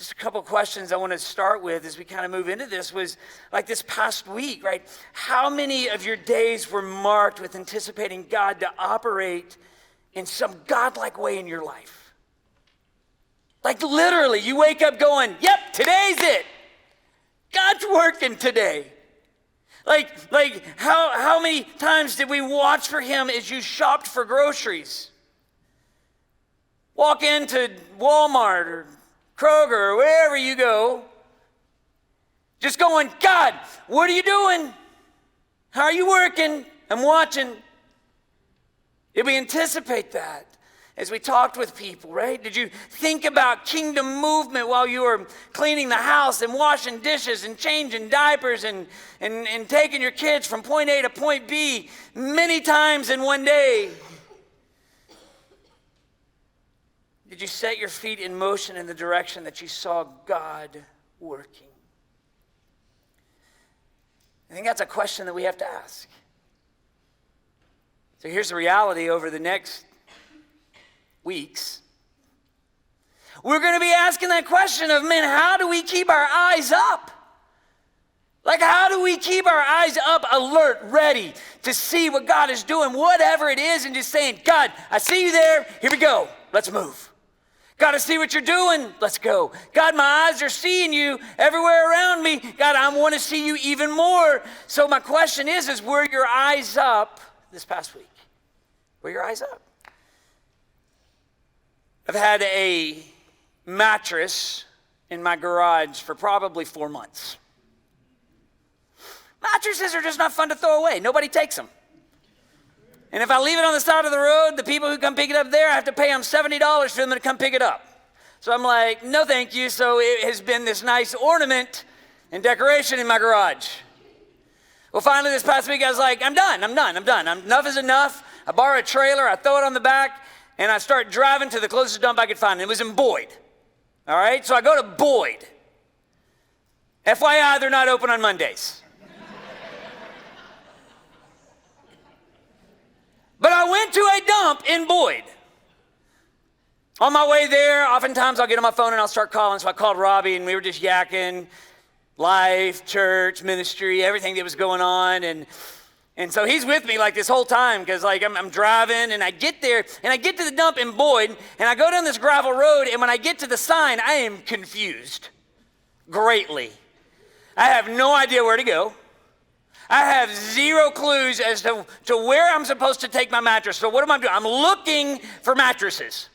just a couple questions I want to start with as we kind of move into this was like this past week, right? How many of your days were marked with anticipating God to operate in some godlike way in your life? Like literally, you wake up going, yep, today's it. God's working today. Like how many times did we watch for him as you shopped for groceries? Walk into Walmart or Kroger or wherever you go, just going, God, what are you doing? How are you working? I'm watching. Did we anticipate that as we talked with people, right? Did you think about kingdom movement while you were cleaning the house and washing dishes and changing diapers and taking your kids from point A to point B many times in one day? Did you set your feet in motion in the direction that you saw God working? I think that's a question that we have to ask. So here's the reality over the next weeks. We're going to be asking that question of, man, how do we keep our eyes up? Like, how do we keep our eyes up, alert, ready to see what God is doing, whatever it is, and just saying, God, I see you there. Here we go. Let's move. God, I see what you're doing. Let's go. God, my eyes are seeing you everywhere around me. God, I want to see you even more. So my question is were your eyes up this past week? Were your eyes up? I've had a mattress in my garage for probably 4 months. Mattresses are just not fun to throw away. Nobody takes them. And if I leave it on the side of the road, the people who come pick it up there, I have to pay them $70 for them to come pick it up. So I'm like, no thank you. So it has been this nice ornament and decoration in my garage. Well, finally this past week I was like, I'm done. Enough is enough. I borrow a trailer, I throw it on the back, and I start driving to the closest dump I could find. It was in Boyd. All right, so I go to Boyd. FYI, they're not open on Mondays. But I went to a dump in Boyd. On my way there, oftentimes I'll get on my phone and I'll start calling. So I called Robbie and we were just yakking life, church, ministry, everything that was going on. And so he's with me like this whole time because like I'm driving and I get there and I get to the dump in Boyd and I go down this gravel road and when I get to the sign, I am confused greatly. I have no idea where to go. I have zero clues as to where I'm supposed to take my mattress. So what am I doing? I'm looking for mattresses.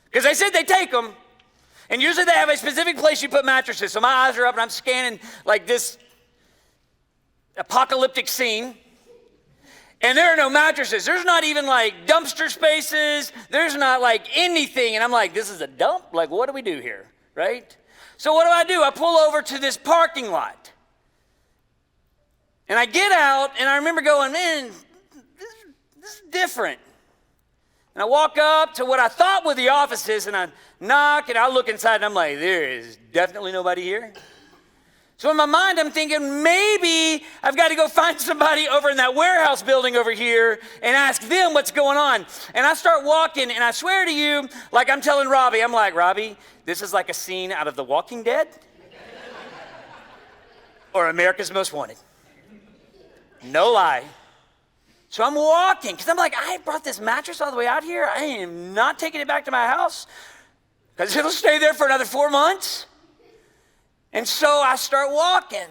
Because they said they take them. And usually they have a specific place you put mattresses. So my eyes are up and I'm scanning like this apocalyptic scene. And there are no mattresses. There's not even like dumpster spaces. There's not like anything. And I'm like, this is a dump? Like, what do we do here? Right? So what do? I pull over to this parking lot. And I get out, and I remember going, man, this is different. And I walk up to what I thought were the offices, and I knock, and I look inside, and I'm like, there is definitely nobody here. So in my mind, I'm thinking, maybe I've got to go find somebody over in that warehouse building over here and ask them what's going on. And I start walking, and I swear to you, like I'm telling Robbie, I'm like, Robbie, this is like a scene out of The Walking Dead or America's Most Wanted. No lie. So I'm walking, because I'm like, I brought this mattress all the way out here. I am not taking it back to my house, because it'll stay there for another 4 months. And so I start walking.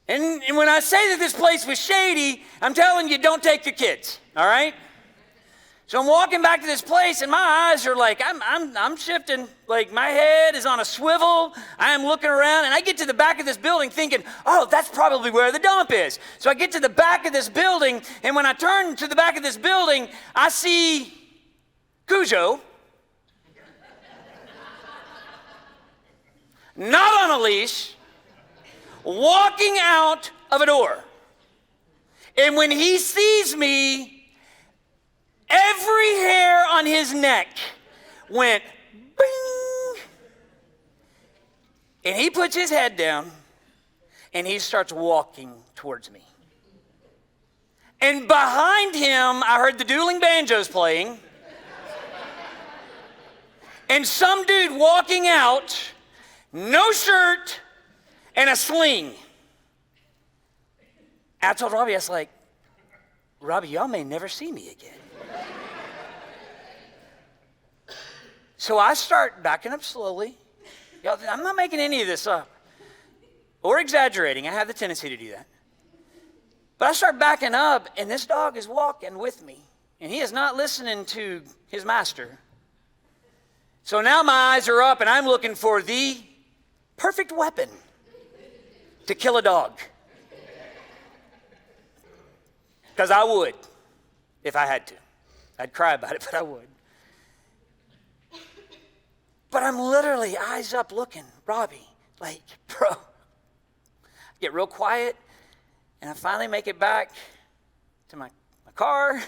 And when I say that this place was shady, I'm telling you, don't take your kids, all right? So I'm walking back to this place, and my eyes are like, I'm shifting. Like, my head is on a swivel. I am looking around, and I get to the back of this building thinking, oh, that's probably where the dump is. So I get to the back of this building, and when I turn to the back of this building, I see Cujo, not on a leash, walking out of a door. And when he sees me, every hair on his neck went bing. And he puts his head down and he starts walking towards me. And behind him, I heard the dueling banjos playing. and some dude walking out, no shirt, and a sling. I told Robbie, I was like, Robbie, y'all may never see me again. So I start backing up slowly. Y'all, I'm not making any of this up or exaggerating. I have the tendency to do that. But I start backing up, and this dog is walking with me, and he is not listening to his master. So now my eyes are up, and I'm looking for the perfect weapon to kill a dog. Because I would, if I had to. I'd cry about it, but I would. But I'm literally eyes up looking, Robbie, like, bro. I get real quiet, and I finally make it back to my car,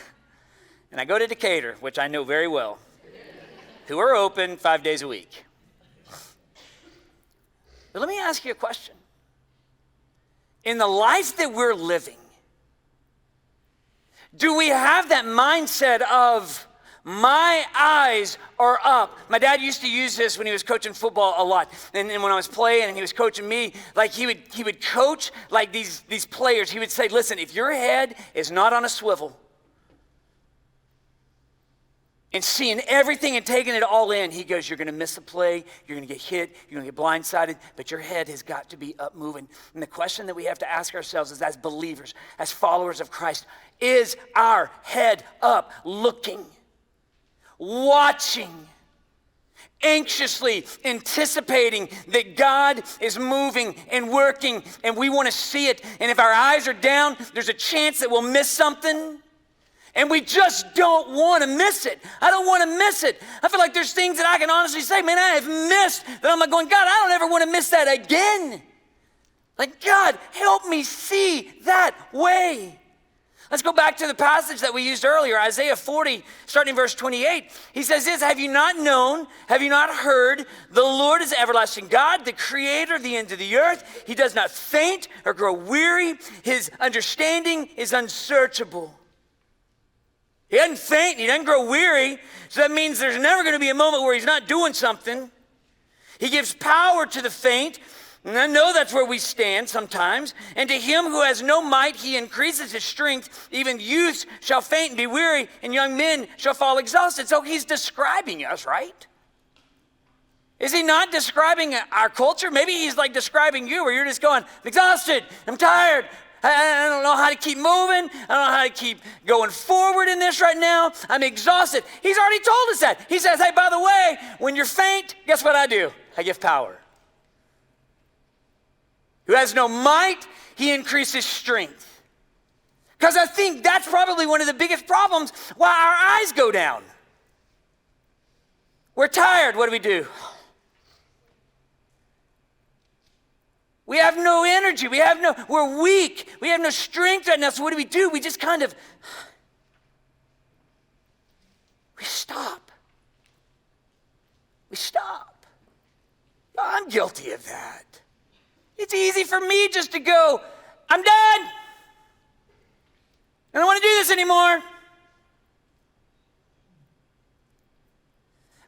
and I go to Decatur, which I know very well, who are open 5 days a week. But let me ask you a question. In the life that we're living, do we have that mindset of, my eyes are up? My dad used to use this when he was coaching football a lot. And when I was playing and he was coaching me, like he would coach like these players. He would say, listen, if your head is not on a swivel and seeing everything and taking it all in, he goes, you're going to miss a play, you're going to get hit, you're going to get blindsided, but your head has got to be up moving. And the question that we have to ask ourselves is, as believers, as followers of Christ, is our head up, looking, watching, anxiously anticipating that God is moving and working, and we want to see it? And if our eyes are down, there's a chance that we'll miss something. And we just don't want to miss it. I don't want to miss it. I feel like there's things that I can honestly say, man, I have missed, that I'm like going, God, I don't ever want to miss that again. Like, God, help me see that way. Let's go back to the passage that we used earlier, Isaiah 40, starting verse 28. He says this, have you not known, have you not heard, the Lord is everlasting God, the creator of the ends of the earth. He does not faint or grow weary. His understanding is unsearchable. He doesn't faint, he doesn't grow weary, so that means there's never going to be a moment where he's not doing something. He gives power to the faint, and I know that's where we stand sometimes. And to him who has no might, he increases his strength. Even youths shall faint and be weary, and young men shall fall exhausted. So he's describing us, right? Is he not describing our culture? Maybe he's like describing you, where you're just going, I'm exhausted, I'm tired, I don't know how to keep moving. I don't know how to keep going forward in this right now. I'm exhausted. He's already told us that. He says, hey, by the way, when you're faint, guess what I do? I give power. Who has no might, he increases strength. Because I think that's probably one of the biggest problems why our eyes go down. We're tired. What do? We have no energy. We're weak. We have no strength right now. So what do? We just kind of, we stop. We stop. I'm guilty of that. It's easy for me just to go, I'm done. I don't want to do this anymore.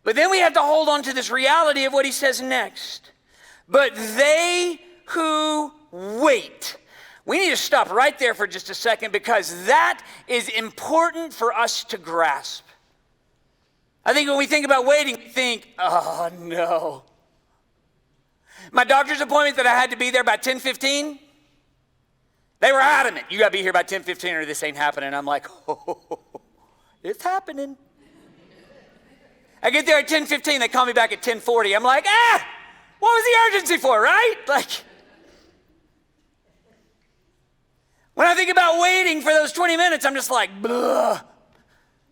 But then we have to hold on to this reality of what he says next. But they who wait. We need to stop right there for just a second, because that is important for us to grasp. I think when we think about waiting, we think, oh no. My doctor's appointment that I had to be there by 10:15, they were adamant, you gotta be here by 10:15 or this ain't happening. I'm like, oh, it's happening. I get there at 10:15, they call me back at 10:40. I'm like, what was the urgency for, right? Like, when I think about waiting for those 20 minutes, I'm just like, bleh.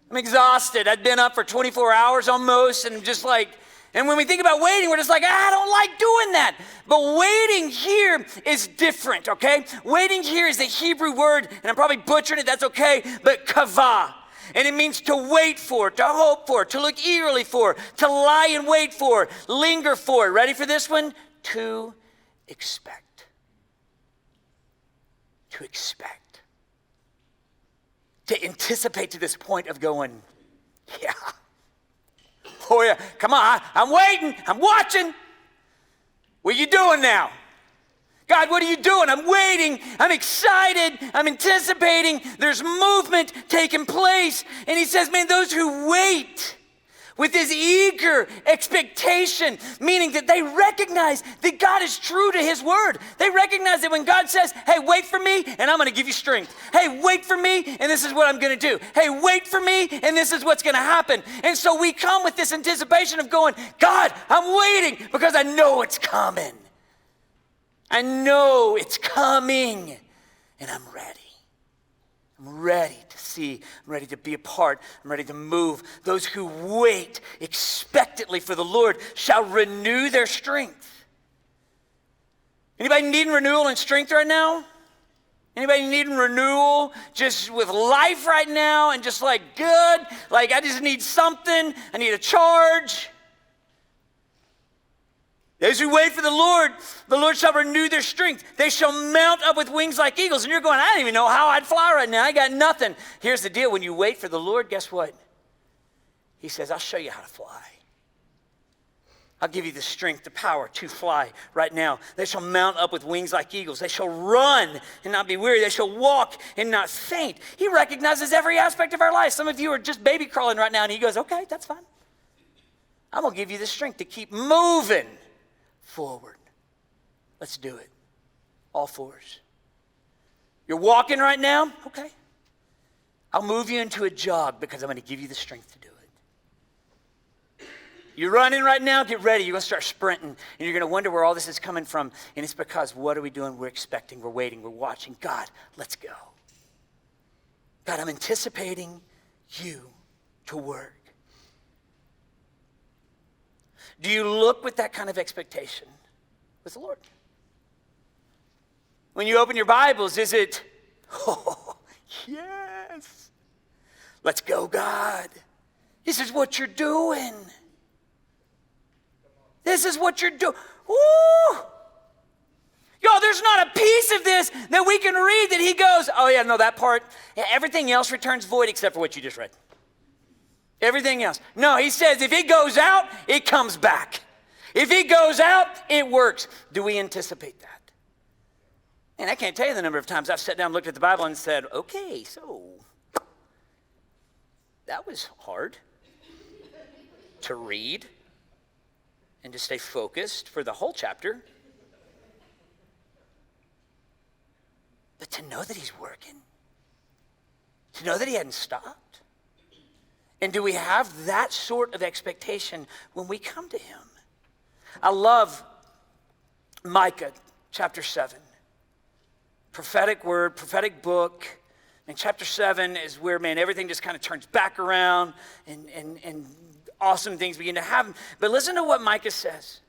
I'm exhausted. I'd been up for 24 hours almost, and just like, and when we think about waiting, we're just like, I don't like doing that. But waiting here is different, okay? Waiting here is the Hebrew word, and I'm probably butchering it, that's okay, but kavah. And it means to wait for, to hope for, to look eagerly for, to lie and wait for, linger for. Ready for this one? To expect. To expect. To anticipate to this point of going, yeah. Oh yeah, come on, I'm waiting, I'm watching. What are you doing now? God, what are you doing? I'm waiting, I'm excited, I'm anticipating. There's movement taking place. And he says, man, those who wait with this eager expectation, meaning that they recognize that God is true to his word. They recognize that when God says, hey, wait for me and I'm gonna give you strength. Hey, wait for me and this is what I'm gonna do. Hey, wait for me and this is what's gonna happen. And so we come with this anticipation of going, God, I'm waiting because I know it's coming. I know it's coming and I'm ready. I'm ready to see, I'm ready to be a part, I'm ready to move. Those who wait expectantly for the Lord shall renew their strength. Anybody needing renewal and strength right now? Anybody needing renewal just with life right now and just like good? Like I just need something, I need a charge. Those who wait for the Lord shall renew their strength. They shall mount up with wings like eagles. And you're going, I don't even know how I'd fly right now. I got nothing. Here's the deal. When you wait for the Lord, guess what? He says, I'll show you how to fly. I'll give you the strength, the power to fly right now. They shall mount up with wings like eagles. They shall run and not be weary. They shall walk and not faint. He recognizes every aspect of our life. Some of you are just baby crawling right now, and he goes, okay, that's fine. I'm going to give you the strength to keep moving forward. Let's do it. All fours. You're walking right now? Okay. I'll move you into a jog because I'm going to give you the strength to do it. You're running right now? Get ready. You're going to start sprinting, and you're going to wonder where all this is coming from. And it's because what are we doing? We're expecting, we're waiting, we're watching. God, let's go. God, I'm anticipating you to work. Do you look with that kind of expectation with the Lord? When you open your Bibles, is it, oh, yes, let's go, God. This is what you're doing. This is what you're doing. Woo! Y'all, there's not a piece of this that we can read that he goes, oh yeah, no, that part, yeah, everything else returns void except for what you just read. Everything else. No, he says if it goes out, it comes back. If it goes out, it works. Do we anticipate that? And I can't tell you the number of times I've sat down, looked at the Bible, and said, okay, so that was hard to read and to stay focused for the whole chapter. But to know that he's working, to know that he hadn't stopped. And do we have that sort of expectation when we come to him? I love Micah chapter 7. Prophetic word, prophetic book. And chapter 7 is where, man, everything just kind of turns back around and awesome things begin to happen. But listen to what Micah says.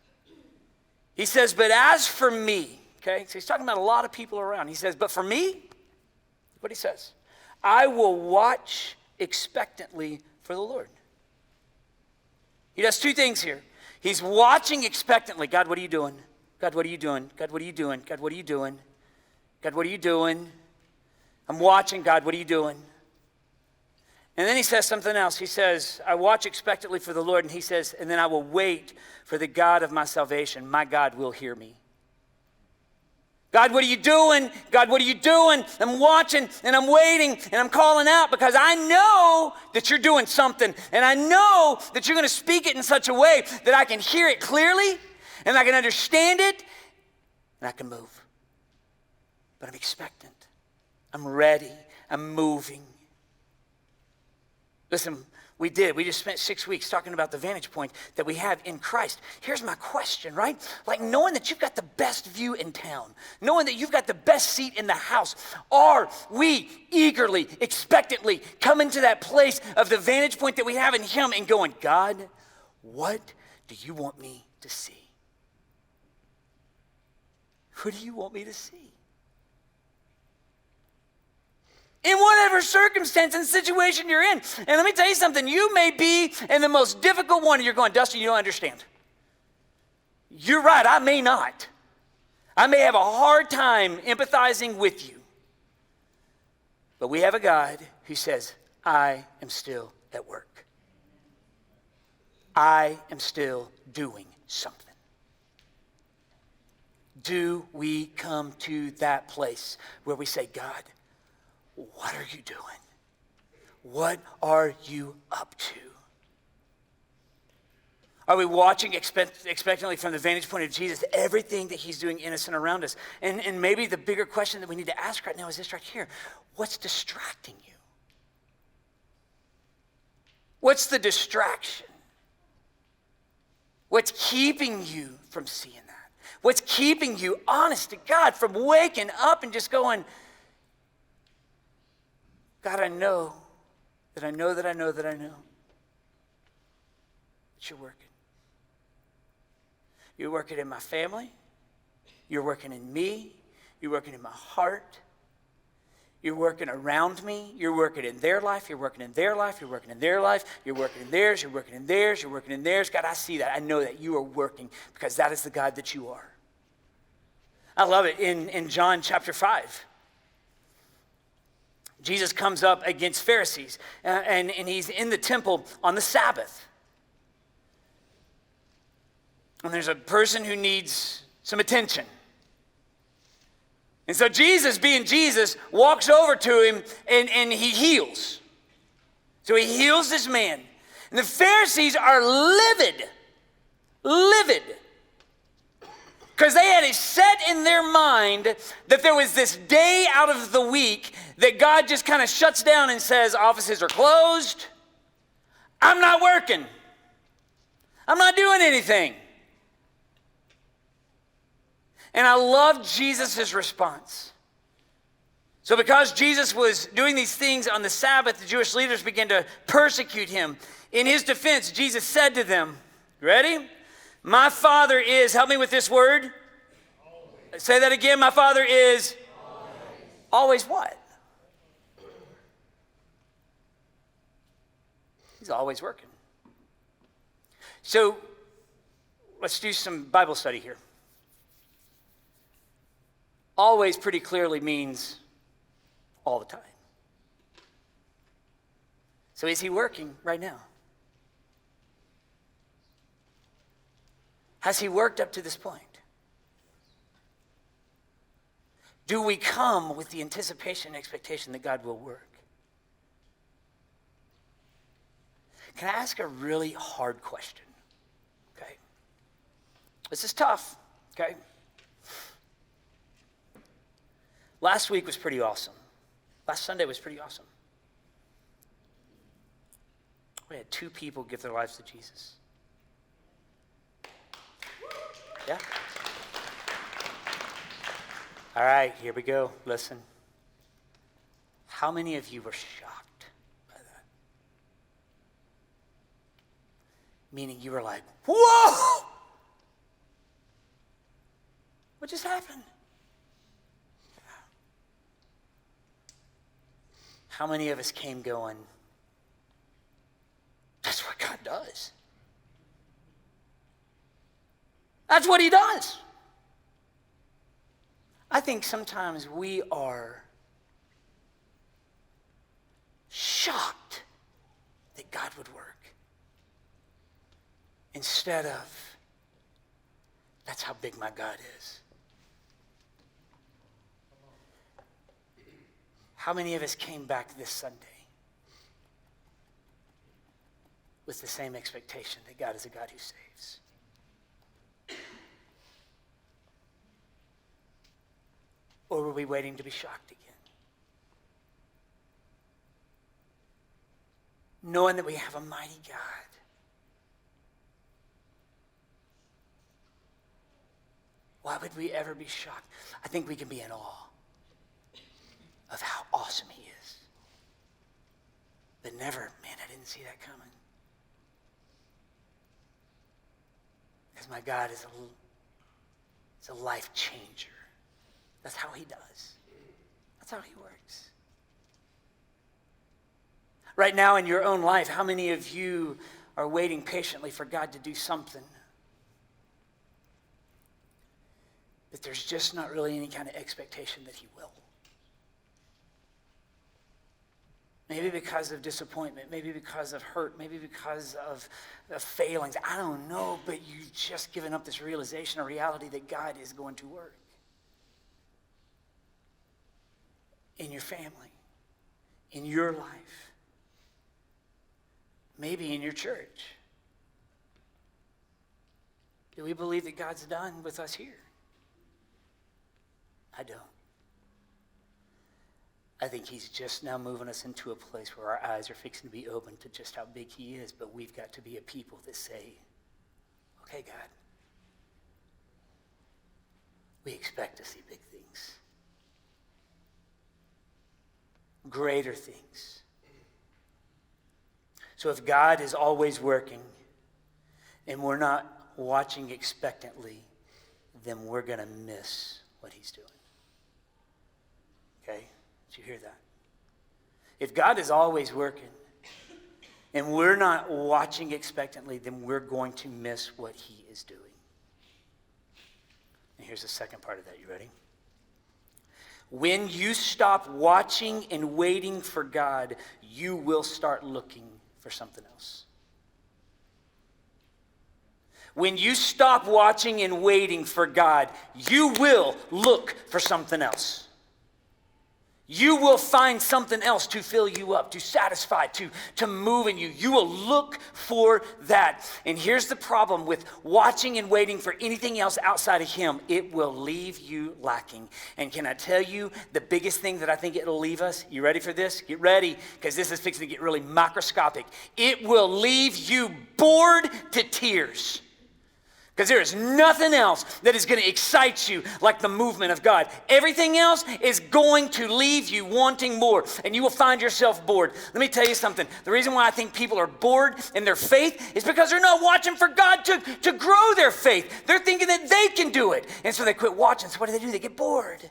He says, but as for me, okay? So he's talking about a lot of people around. He says, but for me, what he says, I will watch expectantly for the Lord. He does two things here. He's watching expectantly. God, what are you doing? God, what are you doing? God, what are you doing? God, what are you doing? God, what are you doing? I'm watching. God, what are you doing? And then he says something else. He says, I watch expectantly for the Lord. And he says, and then I will wait for the God of my salvation. My God will hear me. God, what are you doing? God, what are you doing? I'm watching and I'm waiting and I'm calling out because I know that you're doing something and I know that you're going to speak it in such a way that I can hear it clearly and I can understand it and I can move. But I'm expectant. I'm ready. I'm moving. Listen, we just spent 6 weeks talking about the vantage point that we have in Christ. Here's my question, right? Like knowing that you've got the best view in town, knowing that you've got the best seat in the house, are we eagerly, expectantly coming to that place of the vantage point that we have in him and going, God, what do you want me to see? What do you want me to see? In whatever circumstance and situation you're in. And let me tell you something, you may be in the most difficult one and you're going, Dustin, you don't understand. You're right, I may not. I may have a hard time empathizing with you. But we have a God who says, I am still at work. I am still doing something. Do we come to that place where we say, God, what are you doing? What are you up to? Are we watching expectantly from the vantage point of Jesus, everything that he's doing in us and around us? And maybe the bigger question that we need to ask right now is this right here. What's distracting you? What's the distraction? What's keeping you from seeing that? What's keeping you, honest to God, from waking up and just going, God, I know that you're working. You're working in my family. You're working in me. You're working in my heart. You're working around me. You're working in their life. You're working in their life. You're working in their life. You're working in theirs. You're working in theirs. You're working in theirs. God, I see that. I know that you are working because that is the God that you are. I love it. In John chapter 5, Jesus comes up against Pharisees, and he's in the temple on the Sabbath. And there's a person who needs some attention. And so Jesus, being Jesus, walks over to him and he heals. So he heals this man. And the Pharisees are livid. Because they had it set in their mind that there was this day out of the week that God just kind of shuts down and says, offices are closed. I'm not working. I'm not doing anything. And I love Jesus' response. So because Jesus was doing these things on the Sabbath, the Jewish leaders began to persecute him. In his defense, Jesus said to them, ready? My Father is, help me with this word. Always. Say that again, my Father is. Always what? He's always working. So let's do some Bible study here. Always pretty clearly means all the time. So is he working right now? Has he worked up to this point? Do we come with the anticipation and expectation that God will work? Can I ask a really hard question? Okay. This is tough, okay? Last week was pretty awesome. Last Sunday was pretty awesome. We had 2 people give their lives to Jesus. Yeah? All right, here we go. Listen. How many of you were shocked by that? Meaning you were like, whoa! What just happened? How many of us came going, that's what God does. That's what he does. I think sometimes we are shocked that God would work instead of, that's how big my God is. How many of us came back this Sunday with the same expectation that God is a God who saves? Or were we waiting to be shocked again? Knowing that we have a mighty God. Why would we ever be shocked? I think we can be in awe of how awesome he is. But never, man, I didn't see that coming. Because my God is a life changer. That's how he does. That's how he works. Right now in your own life, how many of you are waiting patiently for God to do something? But there's just not really any kind of expectation that he will. Maybe because of disappointment, maybe because of hurt, maybe because of failings. I don't know, but you've just given up this realization or reality that God is going to work in your family, in your life, maybe in your church. Do we believe that God's done with us here? I don't. I think he's just now moving us into a place where our eyes are fixing to be open to just how big he is, but we've got to be a people that say, okay, God, we expect to see big things, greater things. So if God is always working and we're not watching expectantly, then we're going to miss what he's doing. Okay? Did you hear that? If God is always working and we're not watching expectantly, then we're going to miss what he is doing. And here's the second part of that. You ready? When you stop watching and waiting for God, you will start looking for something else. When you stop watching and waiting for God, you will look for something else. You will find something else to fill you up, to satisfy, to move in you. You will look for that. And here's the problem with watching and waiting for anything else outside of him. It will leave you lacking. And can I tell you the biggest thing that I think it'll leave us? You ready for this? Get ready, because this is fixing to get really microscopic. It will leave you bored to tears. Because there is nothing else that is going to excite you like the movement of God. Everything else is going to leave you wanting more, and you will find yourself bored. Let me tell you something. The reason why I think people are bored in their faith is because they're not watching for God to grow their faith. They're thinking that they can do it, and so they quit watching. So what do? They get bored.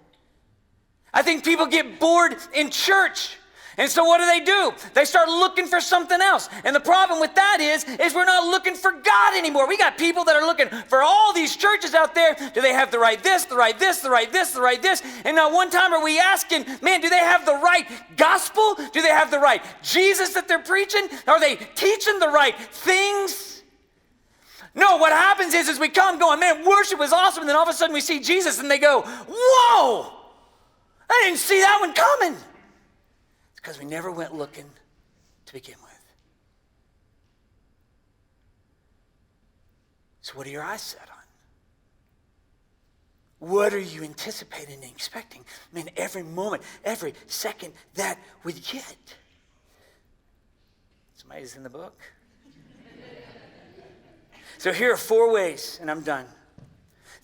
I think people get bored in church. And so what do? They start looking for something else. And the problem with that is we're not looking for God anymore. We got people that are looking for all these churches out there. Do they have the right this, the right this, the right this, the right this? And not one time are we asking, man, do they have the right gospel? Do they have the right Jesus that they're preaching? Are they teaching the right things? No, what happens is we come going, man, worship was awesome. And then all of a sudden we see Jesus and they go, whoa, I didn't see that one coming. Because we never went looking to begin with. So what are your eyes set on? What are you anticipating and expecting? Man, every moment, every second that we get. Somebody's in the book. So here are 4 ways, and I'm done.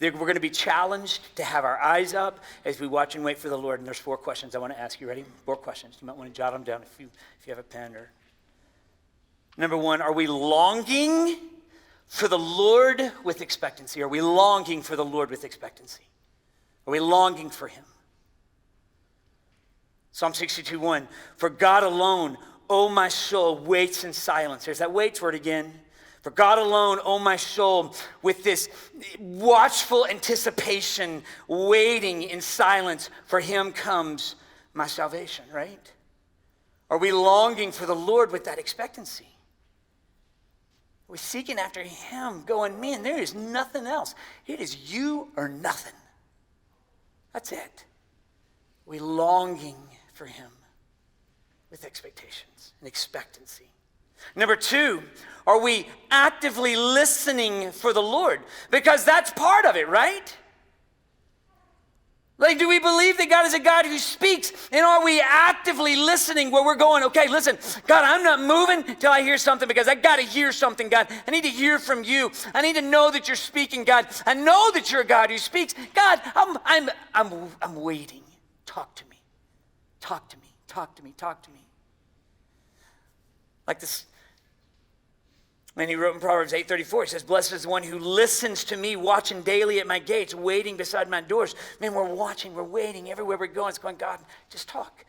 We're going to be challenged to have our eyes up as we watch and wait for the Lord. And there's 4 questions I want to ask you. Ready? 4 questions. You might want to jot them down if you have a pen. Or number 1, are we longing for the Lord with expectancy? Are we longing for the Lord with expectancy? Are we longing for him? Psalm 62:1. For God alone, O my soul, waits in silence. There's that waits word again. For God alone, O my soul, with this watchful anticipation, waiting in silence, for him comes my salvation, right? Are we longing for the Lord with that expectancy? Are we seeking after him, going, man, there is nothing else. It is you or nothing. That's it. Are we longing for him with expectations and expectancy? Number 2, are we actively listening for the Lord? Because that's part of it, right? Like, do we believe that God is a God who speaks? And are we actively listening where we're going, okay, listen, God, I'm not moving till I hear something because I got to hear something, God. I need to hear from you. I need to know that you're speaking, God. I know that you're a God who speaks. God, I'm waiting. Talk to me. Talk to me. Talk to me. Talk to me. Like this. And he wrote in Proverbs 8:34, he says, blessed is the one who listens to me, watching daily at my gates, waiting beside my doors. Man, we're watching, we're waiting, everywhere we're going. It's going, God, just talk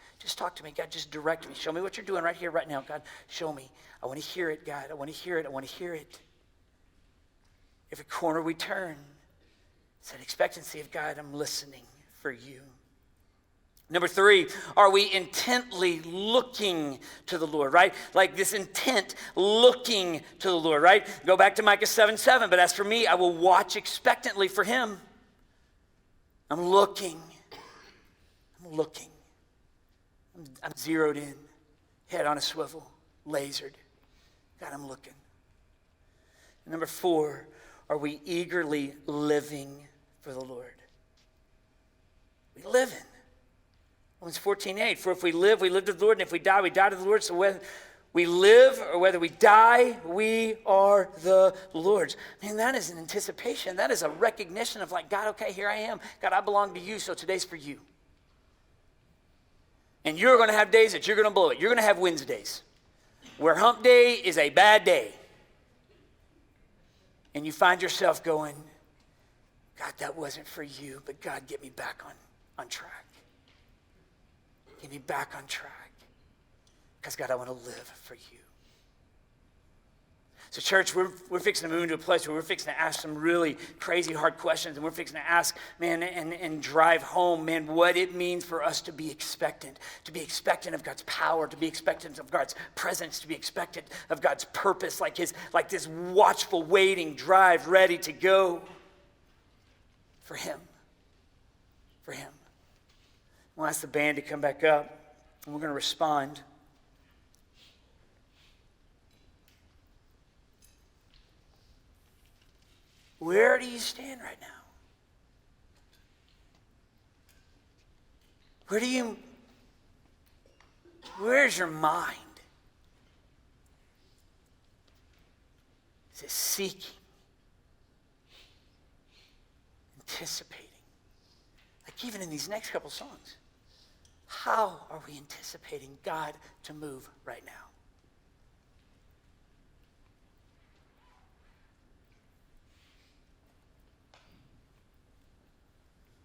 to me. God, just direct me. Show me what you're doing right here, right now. God, show me. I want to hear it, God. I want to hear it. I want to hear it. Every corner we turn, it's that expectancy of God, I'm listening for you. Number 3, are we intently looking to the Lord, right? Like this intent, looking to the Lord, right? Go back to Micah 7:7. But as for me, I will watch expectantly for him. I'm looking. I'm zeroed in, head on a swivel, lasered. God, I'm looking. Number 4, are we eagerly living for the Lord? We live in. Romans 14:8, for if we live to the Lord, and if we die to the Lord. So whether we live or whether we die, we are the Lord's. Man, that is an anticipation. That is a recognition of like, God, okay, here I am. God, I belong to you, so today's for you. And you're going to have days that you're going to blow it. You're going to have Wednesdays where hump day is a bad day. And you find yourself going, God, that wasn't for you, but God, get me back on track. Get me back on track. Because, God, I want to live for you. So, church, we're fixing to move into a place where we're fixing to ask some really crazy, hard questions. And we're fixing to ask, man, and drive home, man, what it means for us to be expectant of God's power, to be expectant of God's presence, to be expectant of God's purpose, like this watchful waiting, drive, ready to go for him. For him. We'll ask the band to come back up, and we're going to respond. Where do you stand right now? Where's your mind? Is it seeking? Anticipating? Like even in these next couple songs, how are we anticipating God to move right now?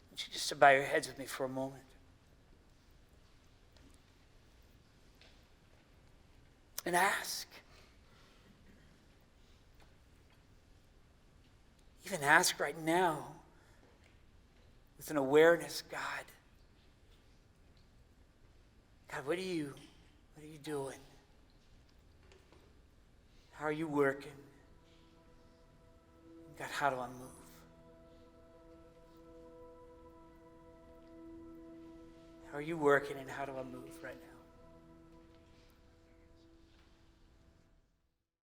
I want you just to bow your heads with me for a moment. And ask. Even ask right now with an awareness, God, what are you doing? How are you working? God, how do I move? How are you working and how do I move right now?